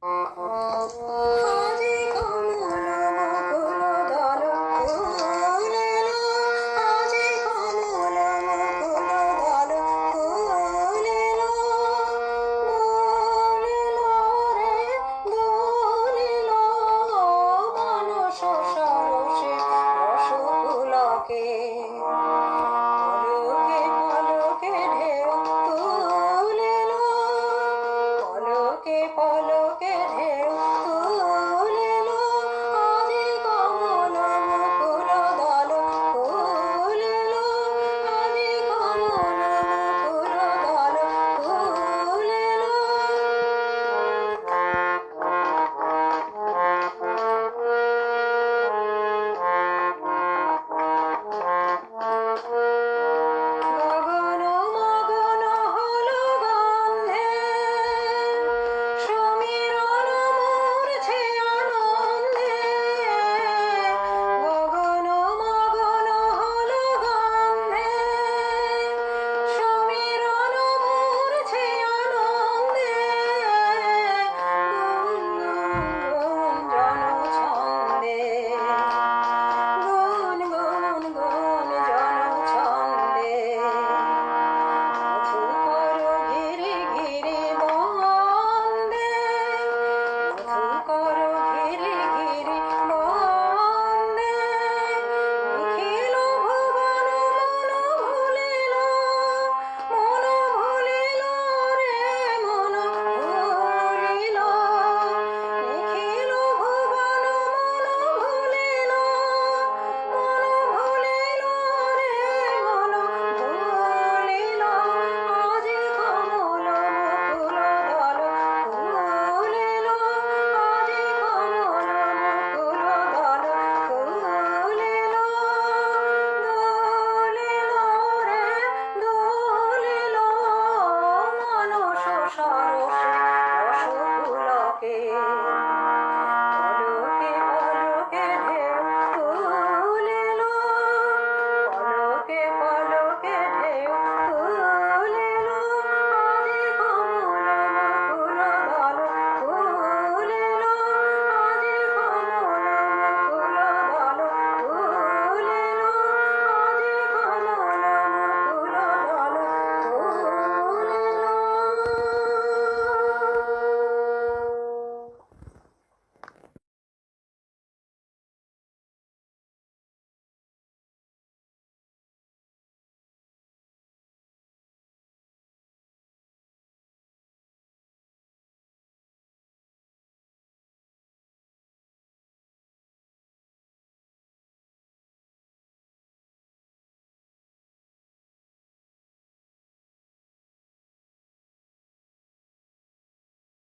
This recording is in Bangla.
আজি কমল মুকুল দল ফুলিল, আজি কমল মুকুল দল ফুলিল, দুলিল রে দুলিল মানস সরসে রসপুলকে। পলকে পলকে ঢেউ তুলিল, পলকে পলকে ঢেউ তুলিল, আজি কমল মুকুল দল ফুলিল, আজি কমল মুকুল দল ফুলিল। গগন মগন হল গন্ধে, সমীরণ মূর্ছে আনন্দে। গগন মগন হল গন্ধে, সমীরণ মূর্ছে আনন্দে। গুঞ্জন ছন্দে, গুন গুন গুন জন ছন্দে। মধুকর ঘিরি ঘিরি বন্দে, মধুকর ঘিরি ঘিরি বন্দে। নিখিল ভুবন মন ভুলিল, মন ভুলিল রে মন ভুলিল। নিখিল ভুবন মন ভুলিল, মন ভুলিল রে মন ভুলিল। আজি কমল মুকুল দল ফুলিল, আজি কমল মুকুল দল ফুলিল, দুলিল রে দুলিল মানস সরসে রসপুলকে।